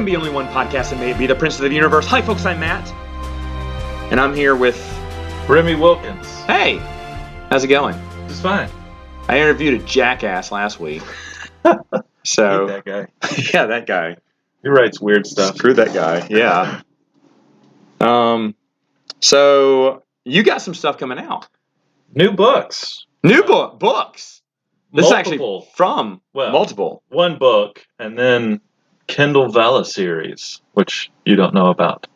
can be only one podcast, and may it be the Prince of the Universe. Hi, folks, I'm Matt. And I'm here with... Remy Wilkins. Hey! How's it going? It's fine. I interviewed a jackass last week. So... that guy. Yeah, that guy. He writes weird stuff. Screw that guy, yeah. So, you got some stuff coming out. New books. New books! This is actually from multiple. One book, and then Kindle Vella series, which you don't know about.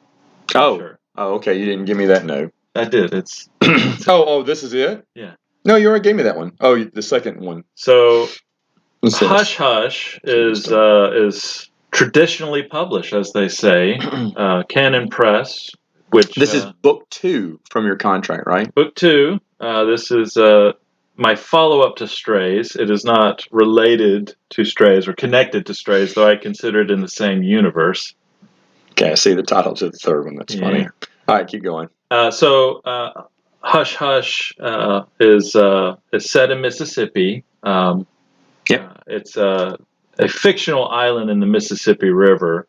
Oh, okay. You didn't give me that note. I did. It's this is it? Yeah. No, you already gave me that one. Oh, the second one. So, Hush Hush is traditionally published, as they say, Canon Press. Which this is book 2 from your contract, right? Book 2. This is my follow-up to Strays. It is not related to Strays or connected to Strays, though I consider it in the same universe. Okay, I see the title to the third one. That's funny. All right, keep going. So, Hush Hush is set in Mississippi. It's a fictional island in the Mississippi River,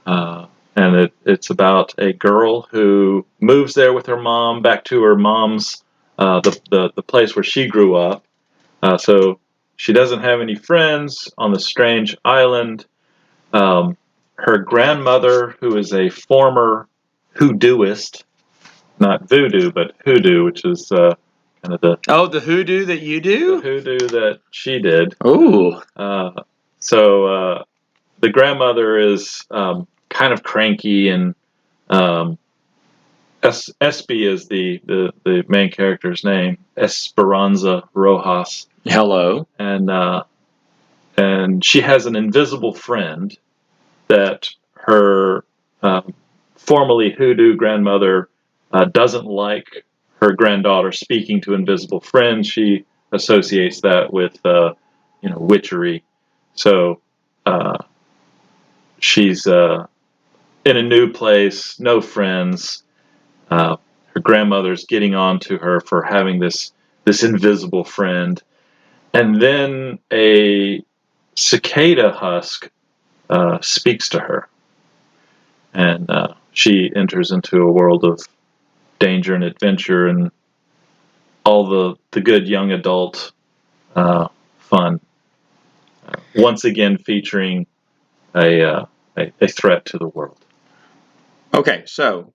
and it's about a girl who moves there with her mom back to her mom's the place where she grew up. So she doesn't have any friends on the strange island. Her grandmother, who is a former hoodooist, not voodoo, but hoodoo, which is kind of the hoodoo that you do? The hoodoo that she did. Ooh. So the grandmother is kind of cranky, and Espy is the main character's name, Esperanza Rojas. Hello. And she has an invisible friend that her formerly hoodoo grandmother doesn't like her granddaughter speaking to invisible friends. She associates that with witchery. So she's in a new place, no friends. Her grandmother's getting on to her for having this invisible friend. And then a cicada husk speaks to her. And she enters into a world of danger and adventure and all the good young adult fun. Once again featuring a threat to the world. Okay, so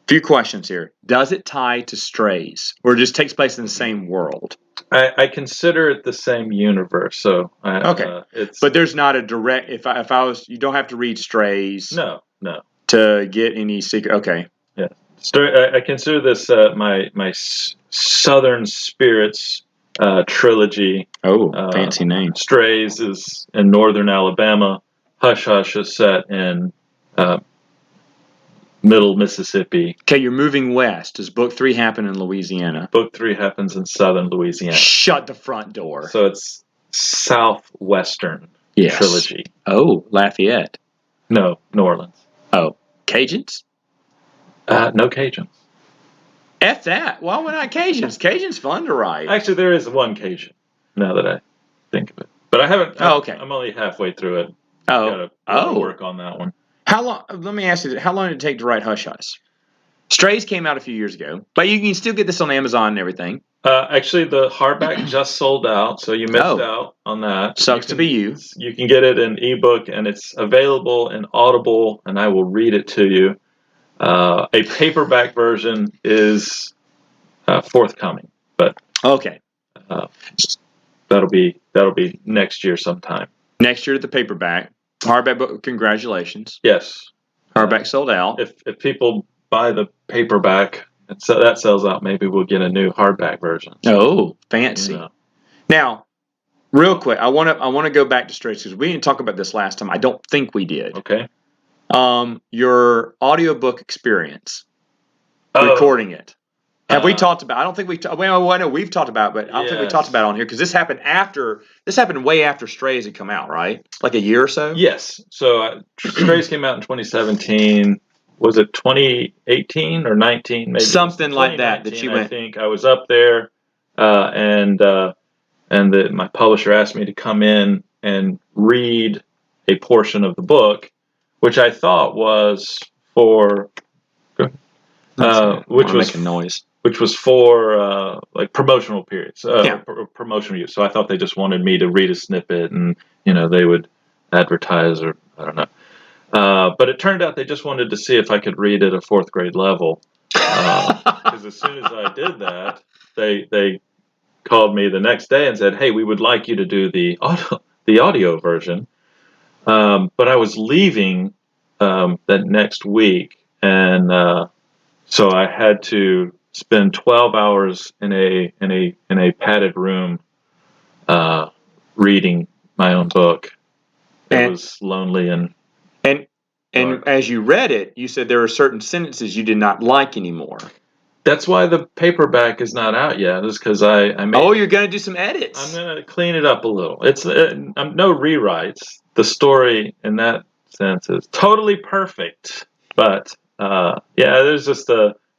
few questions here. Does it tie to Strays, or it just takes place in the same world? I consider it the same universe. So okay, but there's not a direct. If I was, you don't have to read Strays. No. To get any secret. Okay. Yeah. I consider this my Southern Spirits trilogy. Oh, fancy name. Strays is in northern Alabama. Hush Hush is set in middle Mississippi. Okay, you're moving west. Does book 3 happen in Louisiana? Book 3 happens in southern Louisiana. Shut the front door. So it's southwestern trilogy. Oh, Lafayette. No, New Orleans. Oh, Cajuns? No Cajuns. F that. Why would not Cajuns? Cajuns fun to write. Actually, there is one Cajun, now that I think of it. But I haven't... okay. I'm only halfway through it. Oh. Gotta work on that one. How long? Let me ask you, how long did it take to write Hush Hush? Strays came out a few years ago, but you can still get this on Amazon and everything. Actually, the hardback just sold out, so you missed out on that. Sucks to be you. You can get it in ebook, and it's available in Audible, and I will read it to you. A paperback version is forthcoming, but okay, that'll be next year sometime. Next year at the paperback. Hardback book, congratulations. Yes. Hardback sold out. If people buy the paperback, so that sells out, maybe we'll get a new hardback version. Oh, fancy. Now, real quick, I want to go back to Strays because we didn't talk about this last time. I don't think we did. Okay. Your audiobook experience, recording it. Have we talked about? I don't think we. Well, I know we've talked about, but I don't think we talked about it on here because this happened after. This happened way after Strays had come out, right? Like a year or so. Yes. So Strays came out in 2017. Was it 2018 or 19? Maybe something like that. That you went. I think I was up there, and my publisher asked me to come in and read a portion of the book, which I thought was for, which was making noise. Which was for like promotional periods, Yeah. promotional use. So I thought they just wanted me to read a snippet, and they would advertise, or I don't know. But it turned out they just wanted to see if I could read at a fourth grade level. Because as soon as I did that, they called me the next day and said, "Hey, we would like you to do the audio version." But I was leaving that next week, and so I had to spend 12 hours in a padded room reading my own book. It was lonely and as you read it, you said there were certain sentences you did not like anymore. That's why the paperback is not out yet. Is because I made. Oh, you're going to do some edits. I'm going to clean it up a little. It's no rewrites. The story in that sense is totally perfect, but there's just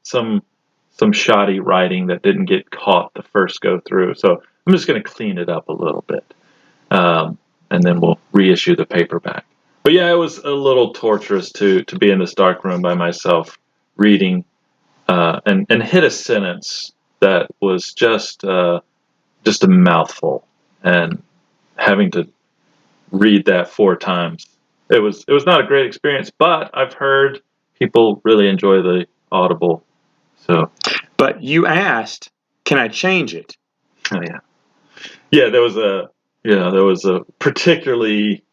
some shoddy writing that didn't get caught the first go through. So I'm just going to clean it up a little bit, and then we'll reissue the paperback. But yeah, it was a little torturous to be in this dark room by myself reading and hit a sentence that was just a mouthful, and having to read that 4 times. It was not a great experience, but I've heard people really enjoy the Audible. So, but you asked, "Can I change it?" Oh yeah, yeah. There was a particularly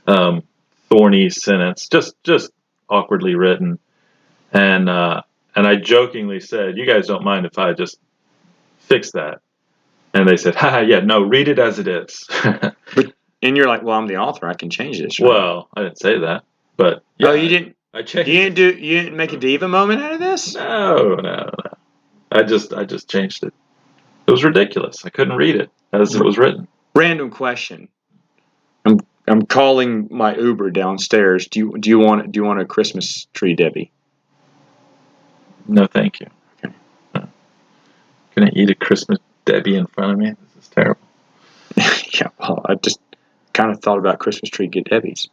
thorny sentence, just awkwardly written, and I jokingly said, "You guys don't mind if I just fix that?" And they said, "Ha, yeah, no, read it as it is." And you're like, "Well, I'm the author. I can change this." Right? Well, I didn't say that, but yeah, oh, you didn't. I changed. You didn't make a diva moment out of this? No. I just changed it. It was ridiculous. I couldn't read it as it was written. Random question. I'm calling my Uber downstairs. Do you want a Christmas tree, Debbie? No, thank you. Okay. No. Gonna eat a Christmas Debbie in front of me? This is terrible. Yeah, well, I just kind of thought about Christmas tree get Debbie's.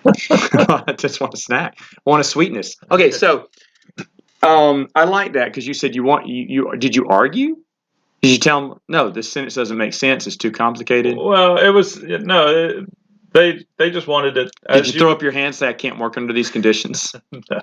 I just want a snack. I want a sweetness. Okay, so I like that because you said you did you argue? Did you tell them no? This sentence doesn't make sense. It's too complicated. Well, it was no. They just wanted it. Did you throw up your hand and say I can't work under these conditions? No.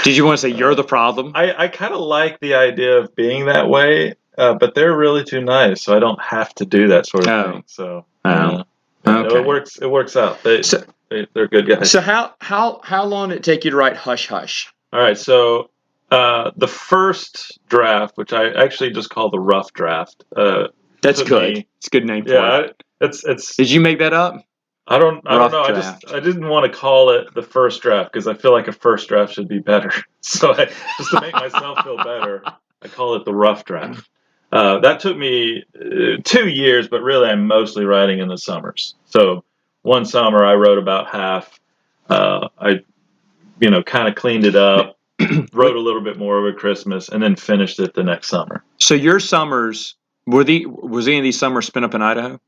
Did you want to say you're the problem? I kind of like the idea of being that way, but they're really too nice, so I don't have to do that sort of thing. So okay. It works out. They're good guys. So how long did it take you to write Hush Hush? All right, so the first draft, which I actually just call the rough draft. That's good. It's a good name for it. It's. Did you make that up? I don't know. Draft. I didn't want to call it the first draft because I feel like a first draft should be better. So just to make myself feel better, I call it the rough draft. That took me 2 years, but really I'm mostly writing in the summers. So one summer I wrote about half. I kind of cleaned it up, wrote a little bit more over Christmas, and then finished it the next summer. So your summers was any of these summers spent up in Idaho?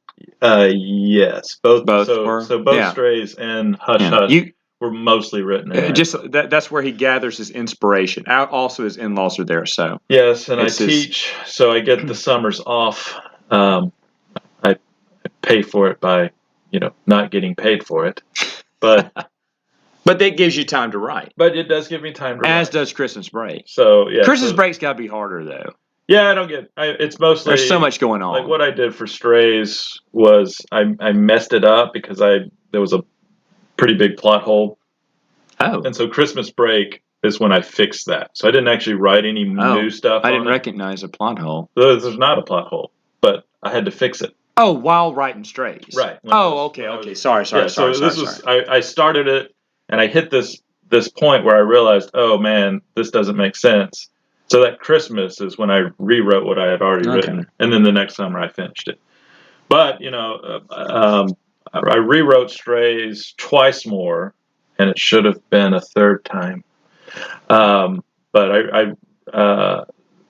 Yes, both were. So both Strays and Hush Hush were mostly written in that's where he gathers his inspiration. Also, his in-laws are there, so yes, and I teach, so I get the summers off. I pay for it by not getting paid for it, but but that gives you time to write. But it does give me time to write. As does Christmas break. So yeah, Christmas break's got to be harder though. Yeah, it's mostly there's so much going on. Like what I did for Strays was I messed it up because there was a pretty big plot hole. Oh. And so Christmas break is when I fixed that. So I didn't actually write any new stuff. I didn't recognize a plot hole. There's not a plot hole, but I had to fix it. Oh, while writing Strays. Right. Okay. Sorry. I started it and I hit this point where I realized, oh man, this doesn't make sense. So that Christmas is when I rewrote what I had already written, and then the next summer I finished it. But I rewrote Strays twice more, and it should have been a third time. But I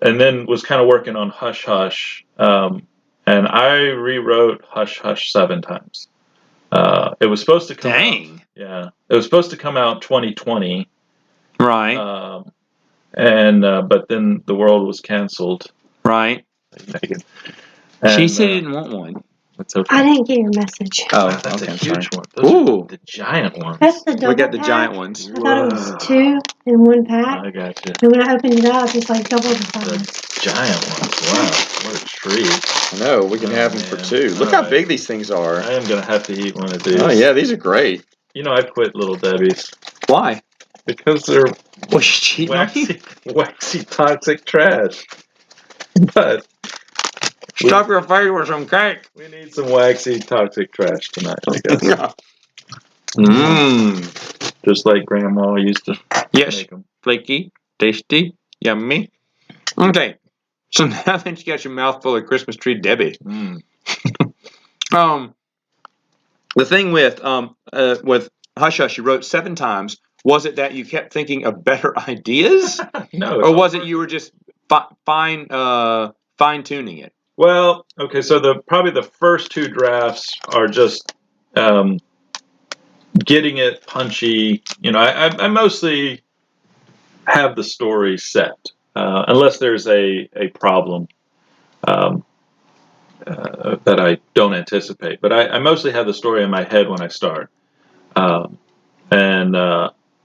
and then was kind of working on Hush Hush, and I rewrote Hush Hush 7 times. It was supposed to come out. Dang. Yeah, it was supposed to come out 2020. Right. But then the world was canceled. Right. Megan. She said she didn't want one. That's okay. I didn't get your message. Oh, Oh, that's okay, a I'm huge sorry. one. Those Ooh. are the giant ones. That's the double We got the pack. giant ones. I thought it was Whoa. 2 in one pack. I got you. And when I opened it up, it's like double the size. The giant ones. Wow, what a treat. I know, we can have them for 2. Look how big these things are. I am going to have to eat one of these. Oh, yeah, these are great. You know, I quit Little Debbie's. Why? Because they're Well, she's cheating on you? waxy, toxic trash. But Stuff your face with some cake. we need some waxy, toxic trash tonight, I guess. Mmm. Just like Grandma used to make them. Flaky, tasty, yummy. Okay, so now that you got your mouth full of Christmas tree Debbie, the thing with Hush Hush, you wrote 7 times. Was it that you kept thinking of better ideas, No. or was it you were just fine tuning it? Well, okay, so probably the first 2 drafts are just getting it punchy. You know, I mostly have the story set, unless there's a problem that I don't anticipate. But I mostly have the story in my head when I start,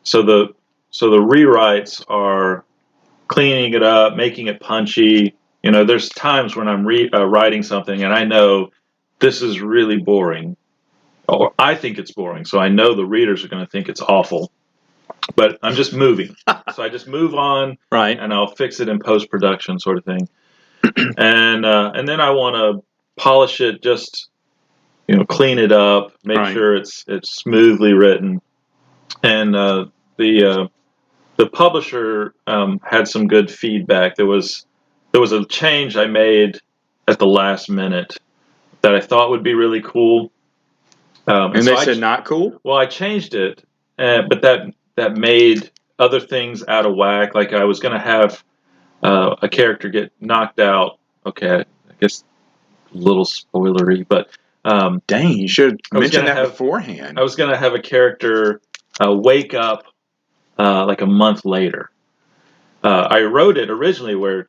so the rewrites are cleaning it up, making it punchy. You know, there's times when I'm writing something and I know this is really boring, or I think it's boring, so I know the readers are going to think it's awful. But I'm just moving, so I just move on, right? And I'll fix it in post-production, sort of thing. And then I want to polish it, just clean it up, make sure it's smoothly written. And the publisher had some good feedback. There was a change I made at the last minute that I thought would be really cool. And so they said not cool? Well, I changed it, but that made other things out of whack. Like I was going to have a character get knocked out. Okay, I guess a little spoilery, but dang, you should mention that beforehand. I was going to have a character wake up like a month later. I wrote it originally where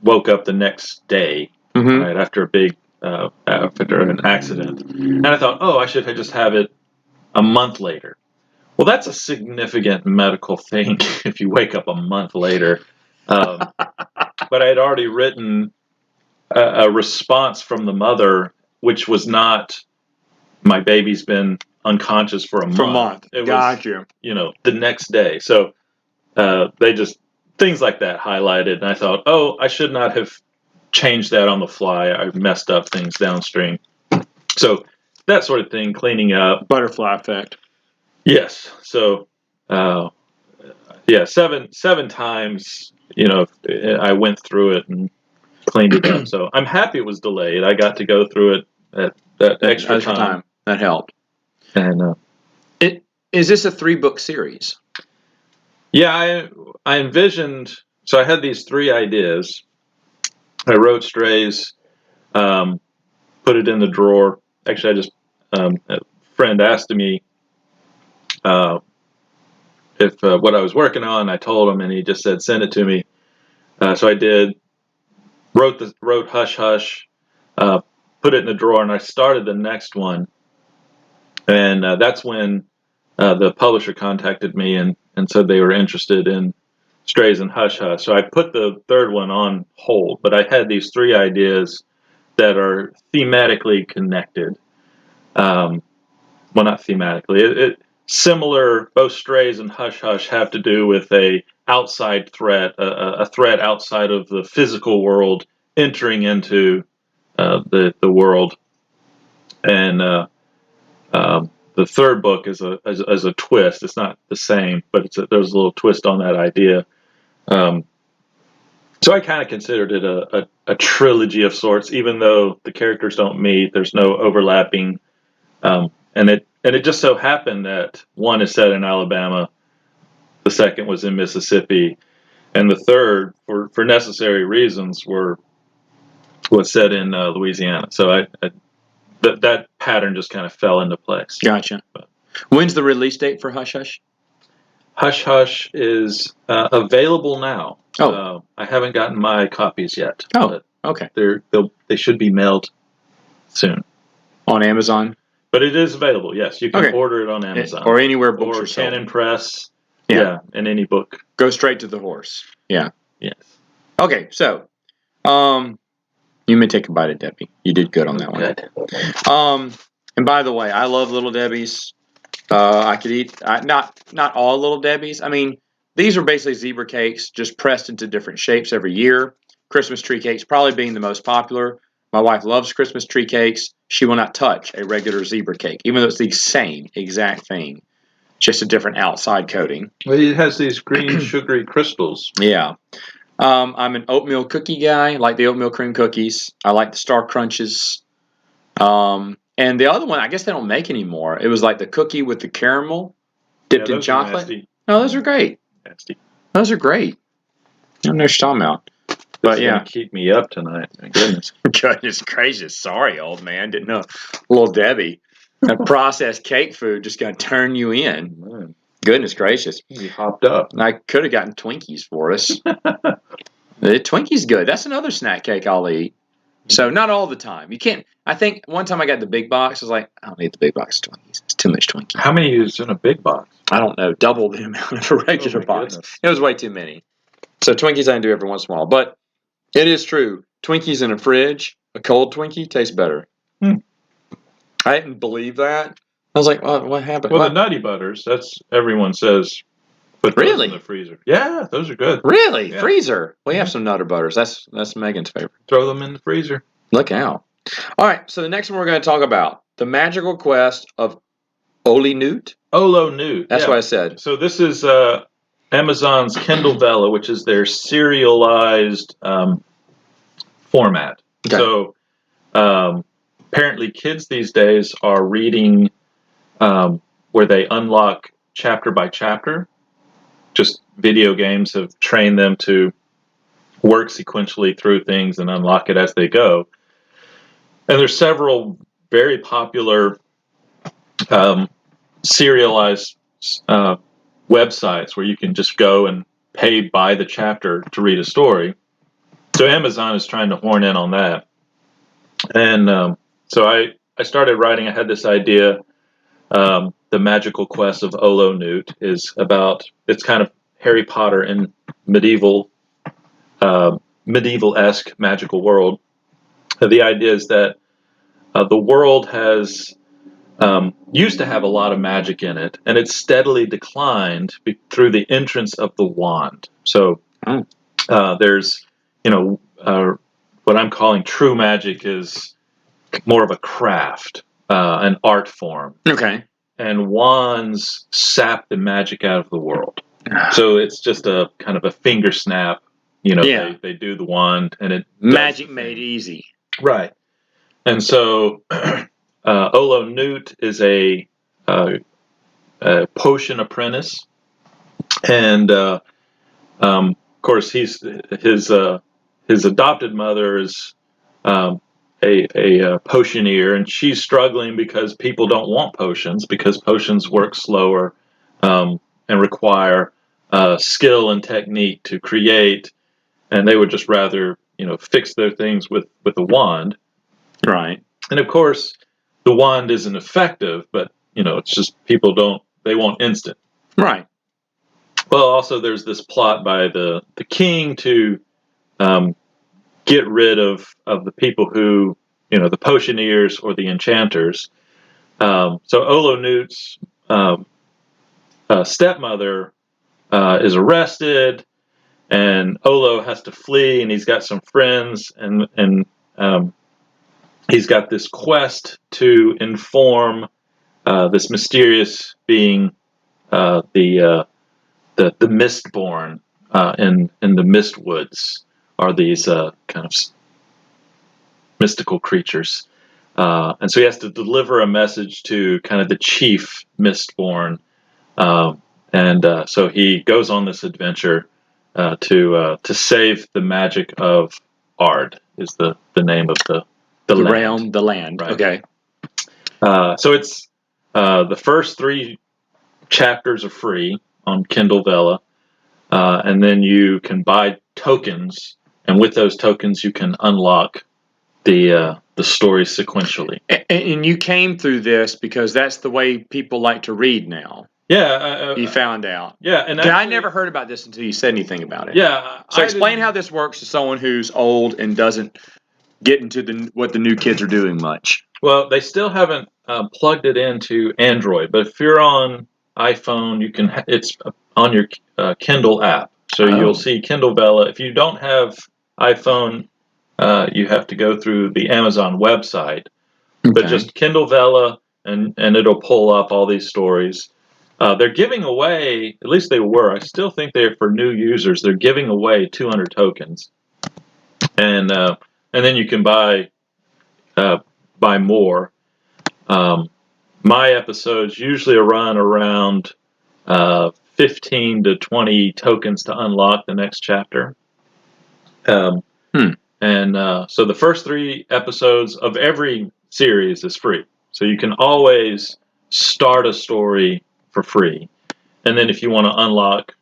woke up the next day, right after a big after an accident, and I thought, I should just have it a month later. Well, that's a significant medical thing if you wake up a month later. But I had already written a response from the mother, which was not, my baby's been unconscious for a month. It was, the next day. So they just, things like that highlighted. And I thought, I should not have changed that on the fly. I messed up things downstream. So that sort of thing, cleaning up. Butterfly effect. Yes. So, seven times, I went through it and cleaned it up. So I'm happy it was delayed. I got to go through it at that extra time. That helped. And is this a 3-book series? Yeah, I envisioned. So I had these 3 ideas. I wrote Strays, put it in the drawer. Actually, I just a friend asked me if what I was working on. I told him, and he just said, "Send it to me." So I did. Wrote Hush Hush, put it in the drawer, and I started the next one. And that's when the publisher contacted me and said they were interested in Strays and Hush Hush. So I put the 3rd one on hold, but I had these 3 ideas that are thematically connected. Well, not thematically. Similar. Both Strays and Hush Hush have to do with a outside threat, a threat outside of the physical world entering into the world. And the 3rd book is a twist. It's not the same, but there's a little twist on that idea. So I kind of considered it a trilogy of sorts, even though the characters don't meet. There's no overlapping, and it just so happened that one is set in Alabama, the second was in Mississippi, and the third, for necessary reasons, was set in Louisiana. So that pattern just kind of fell into place. Gotcha. When's the release date for Hush Hush? Hush Hush is available now. Oh. I haven't gotten my copies yet. Oh, okay. They should be mailed soon. On Amazon? But it is available, yes. You can order it on Amazon. Or anywhere books are sold. Canon Press. Yeah, in any book. Go straight to the horse. Yeah. Yes. Okay, so you may take a bite of Debbie. You did good on that one. And by the way, I love Little Debbie's. I could eat not all Little Debbie's. I mean, these are basically zebra cakes, just pressed into different shapes every year. Christmas tree cakes probably being the most popular. My wife loves Christmas tree cakes. She will not touch a regular zebra cake, even though it's the same exact thing, just a different outside coating. Well, it has these green sugary crystals. Yeah. I'm an oatmeal cookie guy. I like the oatmeal cream cookies. I like the Star Crunches. And the other one, I guess they don't make anymore. It was like the cookie with the caramel dipped in chocolate. No, those are great. Nasty. Those are great. I don't know what you're talking about. But yeah, keep me up tonight. My goodness. Goodness gracious. Sorry, old man. Didn't know. Little Debbie. That processed cake food just going to turn you in. Man. Goodness gracious. You hopped up. I could have gotten Twinkies for us. The Twinkies good. That's another snack cake I'll eat. So not all the time. You can't. I think one time I got the big box. I was like, I don't need the big box of Twinkies. It's too much Twinkies. How many is in a big box? I don't know. Double the amount of a regular box. Goodness. It was way too many. So Twinkies I can do every once in a while. But it is true. Twinkies in a fridge, a cold Twinkie tastes better. I didn't believe that. I was like, oh, what happened? Well, the Nutty Butters, that's everyone says. Put those in the freezer. Yeah, those are good. Really? Yeah. Freezer? We have some Nutter Butters. That's Megan's favorite. Throw them in the freezer. Look out. All right, so the next one we're going to talk about, The Magical Quest of Noot. Ollo Noot. That's what I said. So this is Amazon's Kindle Vella, which is their serialized format. Okay. So apparently kids these days are reading where they unlock chapter by chapter. Just video games have trained them to work sequentially through things and unlock it as they go. And there's several very popular serialized websites where you can just go and pay by the chapter to read a story. So Amazon is trying to horn in on that. And so I started writing. I had this idea. The Magical Quest of Ollo Noot is about, it's kind of Harry Potter in medieval-esque magical world. The idea is that the world has used to have a lot of magic in it, and it's steadily declined through the entrance of the wand. So there's, what I'm calling true magic is more of a craft, an art form. Okay. And wands sap the magic out of the world. So it's just a kind of a finger snap. They do the wand, and it magic made easy. Right. And so Ollo Noot is a potion apprentice, and of course his adopted mother is a potioneer, and she's struggling because people don't want potions, because potions work slower and require skill and technique to create, and they would just rather fix their things with a wand. Right. And of course the wand isn't effective, but it's just they want instant. Right. Well, also there's this plot by the king to get rid of the people who, the potioneers or the enchanters. So Ollo Noot's stepmother is arrested, and Ollo has to flee, and he's got some friends, and he's got this quest to inform this mysterious being, the Mistborn in the Mistwoods. Are these kind of mystical creatures. And so he has to deliver a message to kind of the chief Mistborn. So he goes on this adventure to save the magic of Ard, is the name of the land. Realm, the land. Right. Okay. So it's the first 3 chapters are free on Kindle Vella, and then you can buy tokens, and with those tokens you can unlock the story sequentially. And you came through this because that's the way people like to read now. Yeah, you found out. Yeah, and I never heard about this until you said anything about it. Yeah. So explain how this works to someone who's old and doesn't get into what the new kids are doing much. Well, they still haven't plugged it into Android, but if you're on iPhone, you can. It's on your Kindle app, so you'll see Kindle Vella. If you don't have iPhone, you have to go through the Amazon website, but just Kindle Vella, and it'll pull up all these stories. They're giving away, at least they were. I still think they're for new users. They're giving away 200 tokens, and then you can buy more. My episodes usually run around 15 to 20 tokens to unlock the next chapter. And so the first 3 episodes of every series is free. So you can always start a story for free. And then if you want to unlock,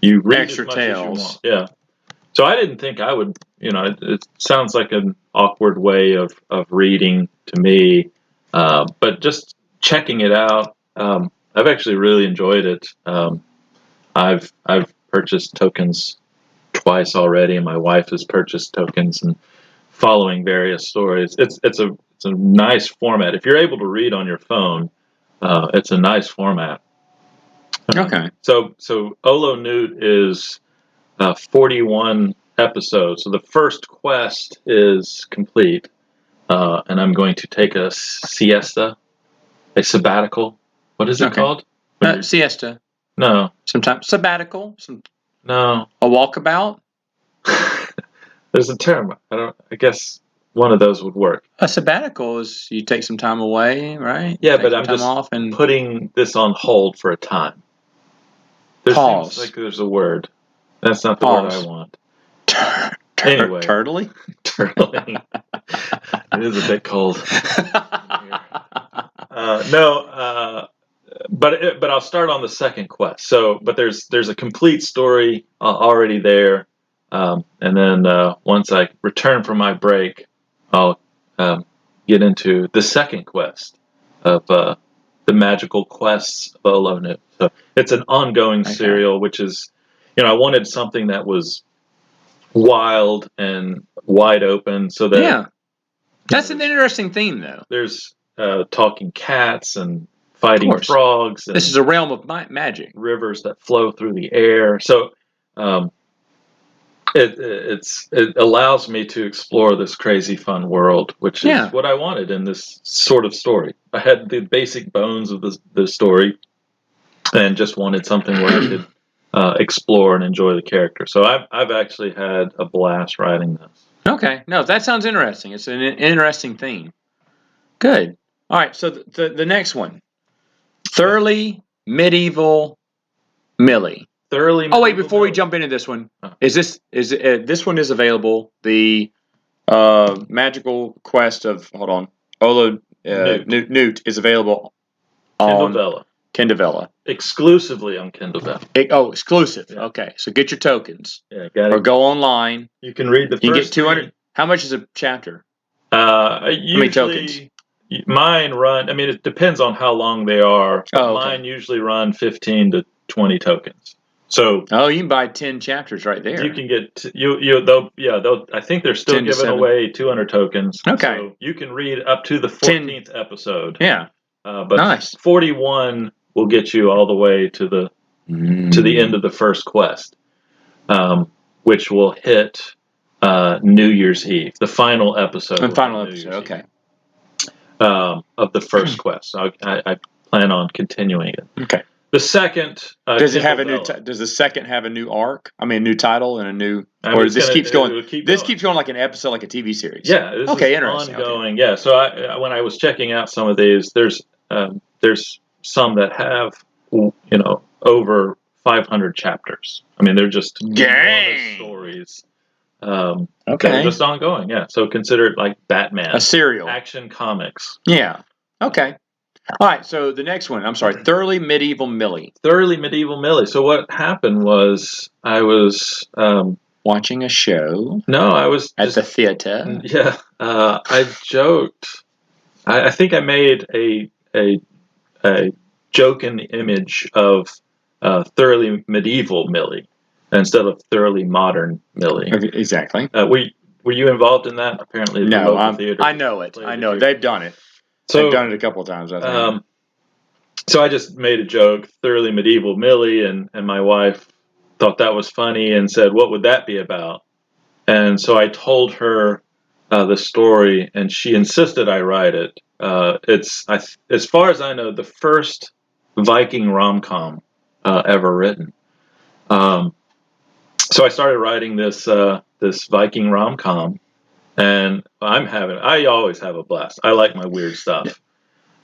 you read extra as much tales. As you want. Yeah. So I didn't think I would, it sounds like an awkward way of reading to me. But just checking it out, I've actually really enjoyed it. I've purchased tokens twice already, and my wife has purchased tokens and following various stories. It's a nice format. If you're able to read on your phone, it's a nice format. Okay. So Ollo Noot is 41 episodes. So the first quest is complete, and I'm going to take a siesta, a sabbatical. What is it called? Siesta. No. Sometimes sabbatical. No. A walkabout. There's a term. I guess one of those would work. A sabbatical is you take some time away, right? Yeah, take but some I'm time just off and putting this on hold for a time. Pause. Like there's a word. That's not the word I want. Anyway. Turtling? Turtling. It is a bit cold. But I'll start on the second quest. So, but there's a complete story already there, and then once I return from my break, I'll get into the second quest of the magical quests of Ollo Noot. So it's an ongoing serial, which is, I wanted something that was wild and wide open, so that that's an interesting theme, though. There's talking cats and fighting frogs. And this is a realm of magic. Rivers that flow through the air. So it allows me to explore this crazy fun world, which is what I wanted in this sort of story. I had the basic bones of the story, and just wanted something where I could explore and enjoy the character. So I've actually had a blast writing this. Okay, no, that sounds interesting. It's an interesting theme. Good. All right, so the next one, Thoroughly Medieval Millie. Thoroughly. Oh wait, before we jump into this one, this one is available? The Magical Quest of Ollo Noot is available on Kindle Vella. Exclusively on Kindle Vella. Exclusive. Yeah. Okay, so get your tokens. Yeah, got it. Or go online. You can read the first. You get 200. How much is a chapter? How many tokens? Mine run. I mean, it depends on how long they are. Mine usually run 15 to 20 tokens. So you can buy 10 chapters right there. You can get they'll I think they're still giving away 200 tokens. Okay. So you can read up to the 14th episode. Yeah. But nice. 41 will get you all the way to the end of the first quest, which will hit New Year's Eve, the final episode. Okay. Of the first quest. So I plan on continuing it. Okay. The second does it have a new? Does the second have a new arc? I mean, a new title and a new. Or this keeps going. This keeps going like an episode, like a TV series. Yeah. This is interesting. Ongoing. Okay. Yeah. So when I was checking out some of these, there's some that have over 500 chapters. I mean, they're just enormous stories. They're just ongoing. Yeah. So consider it like Batman. A serial. Action Comics. Yeah. Okay. All right. So the next one. I'm sorry. Thoroughly Medieval Millie. Thoroughly Medieval Millie. So what happened was I was watching a show. No, I was at the theater. Yeah. I joked. I think I made a joking image of thoroughly medieval Millie instead of thoroughly modern Millie. Okay, exactly. Were you involved in that? Apparently, the No, local theater. I know it. I know it. They've done it. So, they've done it a couple of times, I think. So I just made a joke, thoroughly medieval Millie, and my wife thought that was funny and said, "What would that be about?" And so I told her the story, and she insisted I write it. As far as I know, the first Viking rom-com ever written. So I started writing this Viking rom-com, and I always have a blast. I like my weird stuff.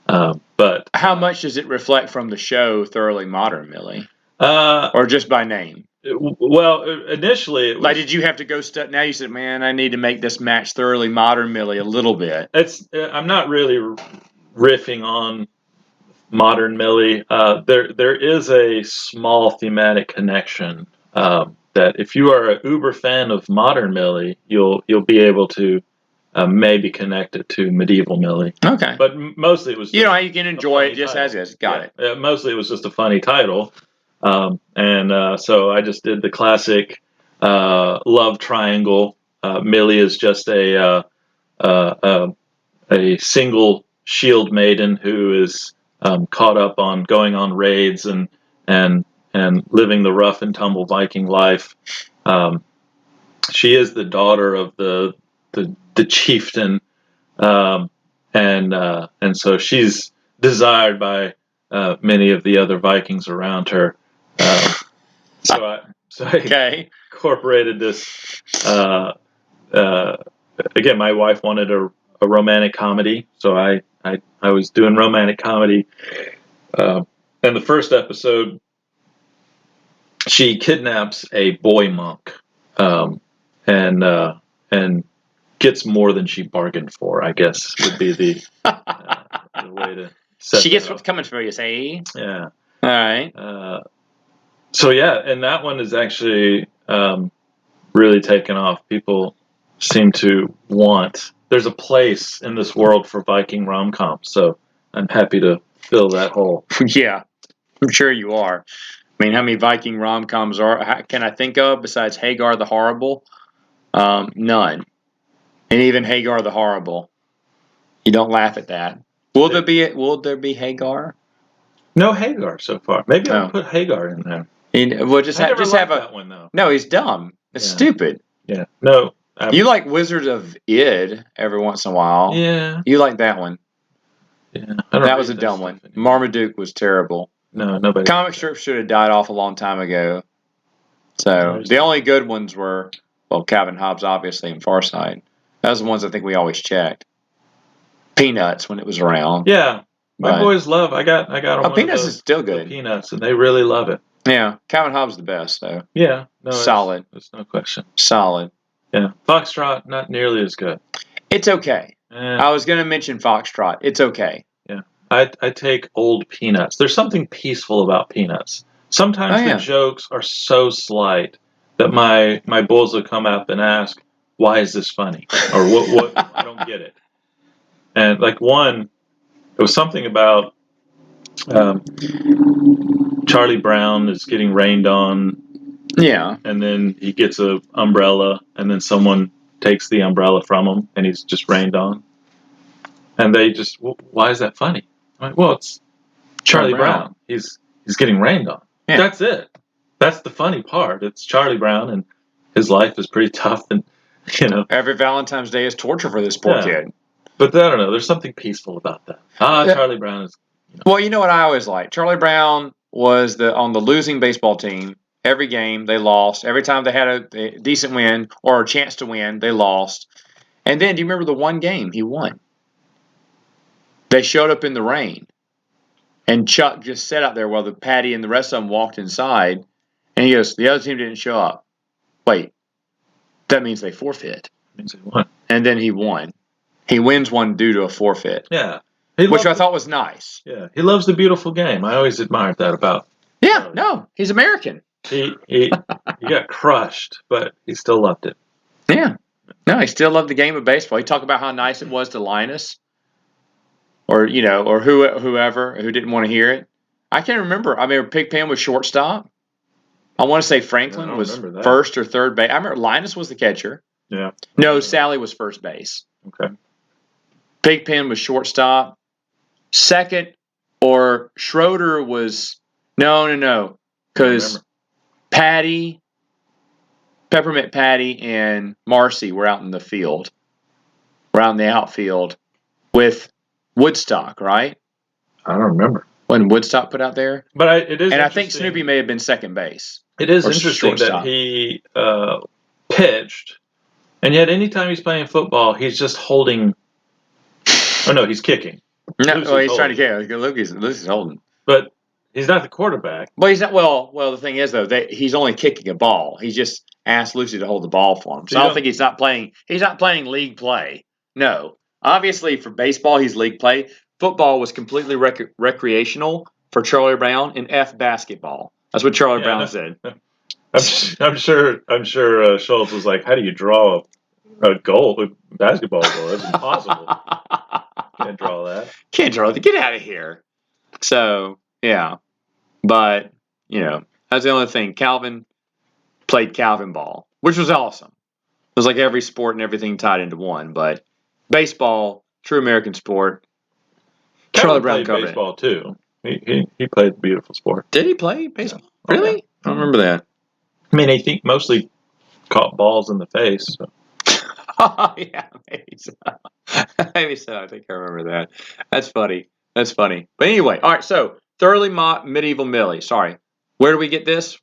But how much does it reflect from the show Thoroughly Modern Millie? Or just by name? Well, initially it was like, did you have to go now you said, man, I need to make this match Thoroughly Modern Millie a little bit. I'm not really riffing on Modern Millie. There is a small thematic connection that if you are an uber fan of Modern Millie, you'll be able to maybe connect it to Medieval Millie. Okay. But mostly it was just you can enjoy it just title. As is. Got it. Mostly it was just a funny title. So I just did the classic love triangle. Millie is just a single shield maiden who is caught up on going on raids and living the rough and tumble Viking life. She is the daughter of the chieftain, and so she's desired by many of the other Vikings around her. So I incorporated this. Again, my wife wanted a romantic comedy, so I was doing romantic comedy. And the first episode, she kidnaps a boy monk, and gets more than she bargained for, I guess would be the way to set she gets up. What's coming for you, say? Yeah. All right. So yeah, and that one is actually really taken off. People seem to want. There's a place in this world for Viking rom-coms, so I'm happy to fill that hole. Yeah, I'm sure you are. I mean, how many Viking rom-coms can I think of besides Hagar the Horrible? None. And even Hagar the Horrible. You don't laugh at that. Will there be Hagar? No Hagar so far. Maybe I'll put Hagar in there. We'll just have that one though. No, he's dumb. It's stupid. Yeah. No. You like Wizard of Id every once in a while. Yeah. You like that one. Yeah. That was a dumb one. Marmaduke was terrible. No, nobody. Comic strips should have died off a long time ago. So the only good ones were, Calvin Hobbes, obviously, and Farsight. Those are the ones I think we always checked. Peanuts when it was around. Yeah. My boys love. I got. Peanuts is still good. Peanuts, and they really love it. Yeah, Calvin Hobbes is the best though. Yeah, no, solid. There's no question. Solid. Yeah, Foxtrot not nearly as good. It's okay. I was going to mention Foxtrot. It's okay. Yeah, I take old Peanuts. There's something peaceful about Peanuts. Sometimes the jokes are so slight that my boys will come up and ask, "Why is this funny?" Or "What? I don't get it." And like one, it was something about Charlie Brown is getting rained on. Yeah. And then he gets an umbrella, and then someone takes the umbrella from him, and he's just rained on. And they just, why is that funny? I'm like, well, it's Charlie Brown. He's getting rained on. Yeah. That's it. That's the funny part. It's Charlie Brown, and his life is pretty tough, and every Valentine's Day is torture for this poor kid. But I don't know. There's something peaceful about that. Charlie Brown is. Well, you know what I always like? Charlie Brown was on the losing baseball team. Every game they lost. Every time they had a decent win or a chance to win, they lost. And then, do you remember the one game he won? They showed up in the rain, and Chuck just sat out there while the Patty and the rest of them walked inside. And he goes, "The other team didn't show up. Wait, that means they forfeit." That means they won. And then he won. He wins one due to a forfeit. Yeah. which I thought was nice. Yeah, he loves the beautiful game. I always admired that about. Yeah, no, he's American. He got crushed, but he still loved it. Yeah, no, he still loved the game of baseball. He talked about how nice it was to Linus, or whoever who didn't want to hear it. I can't remember. I mean, Pigpen was shortstop. I want to say Franklin was first or third base. I remember Linus was the catcher. Yeah. No, Sally was first base. Okay. Pigpen was shortstop. Second, or Schroeder was no, because Peppermint Patty, and Marcy were out in the field, around the outfield with Woodstock, right? I don't remember. When Woodstock put out there, but it is. And I think Snoopy may have been second base. It is interesting that he pitched, and yet anytime he's playing football, he's just holding. Oh no, he's kicking. No, he's trying to kick. Lucy's holding. But he's not the quarterback. Well, he's not. Well, the thing is though, he's only kicking a ball. He just asked Lucy to hold the ball for him. So I don't think he's not playing. He's not playing league play. No, obviously for baseball he's league play. Football was completely recreational for Charlie Brown, and F basketball. That's what Charlie Brown said. I'm sure Schultz was like, "How do you draw a goal, a basketball goal? That's impossible. Can't draw that. Can't draw that. Get out of here." So yeah, but that's the only thing. Calvin played Calvin ball, which was awesome. It was like every sport and everything tied into one. But baseball, true American sport. Charlie Brown covered baseball too. He played the beautiful sport. Did he play baseball? Yeah. Really? Yeah. I don't remember that. I mean, I think mostly caught balls in the face. So. Oh, yeah, maybe so. Maybe so. I think I remember that. That's funny. But anyway, all right. So, Thoroughly Medieval Millie. Sorry. Where do we get this?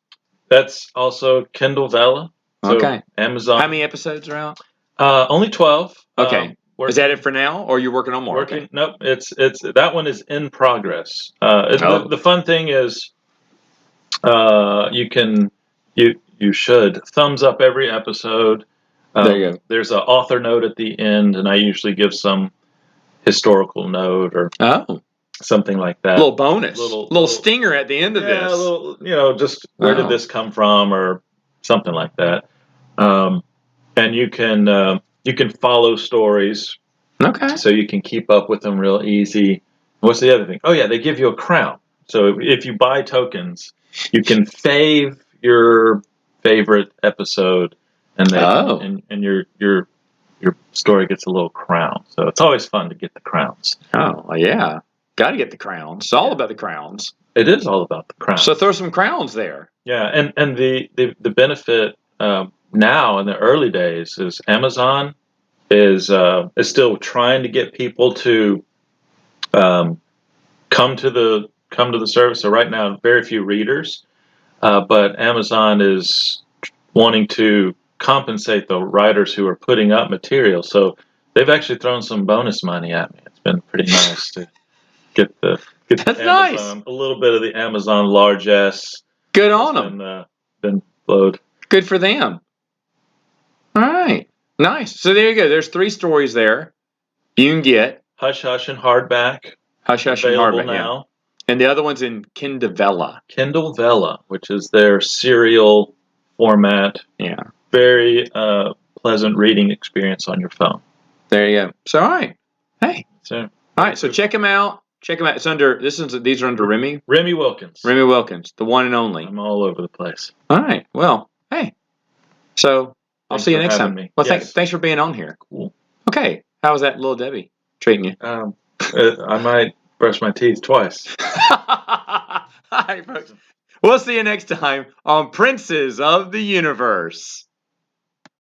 That's also Kindle Vella. So okay. Amazon. How many episodes are out? Only 12. Okay. Is that it for now, or are you working on more? Nope. It's that one is in progress. The fun thing is, you should thumbs up every episode. There you go. There's an author note at the end, and I usually give some historical note or something like that. A little bonus, little stinger at the end of this. A little, just where did this come from or something like that. And you can follow stories. Okay. So you can keep up with them real easy. What's the other thing? Oh yeah, they give you a crown. So if you buy tokens, you can fave your favorite episode, and and your story gets a little crown. So it's always fun to get the crowns. Oh yeah, got to get the crowns. It's all about the crowns. It is all about the crowns. So throw some crowns there. Yeah, and the benefit now in the early days is Amazon is still trying to get people to come to the service. So right now, very few readers, but Amazon is wanting to compensate the writers who are putting up material. So they've actually thrown some bonus money at me. It's been pretty nice to get the That's Amazon, nice. A little bit of the Amazon largesse. Good on them. Been flowed. Good for them. All right. Nice. So there you go. There's 3 stories there. You can get Hush Hush and hardback. Hush Hush and hardback now. Yeah. And the other one's in Kindle Vella. Kindle Vella, which is their serial format. Yeah. Very pleasant reading experience on your phone. There you go. So all right. Hey. So all right. So check them out. It's under. These are under Remy. Remy Wilkins. Remy Wilkins, the one and only. I'm all over the place. All right. Well, hey. So I'll see you next time. Well, thanks for being on here. Cool. Okay. How was that little Debbie treating you? I might brush my teeth twice. All right, folks. We'll see you next time on Princes of the Universe.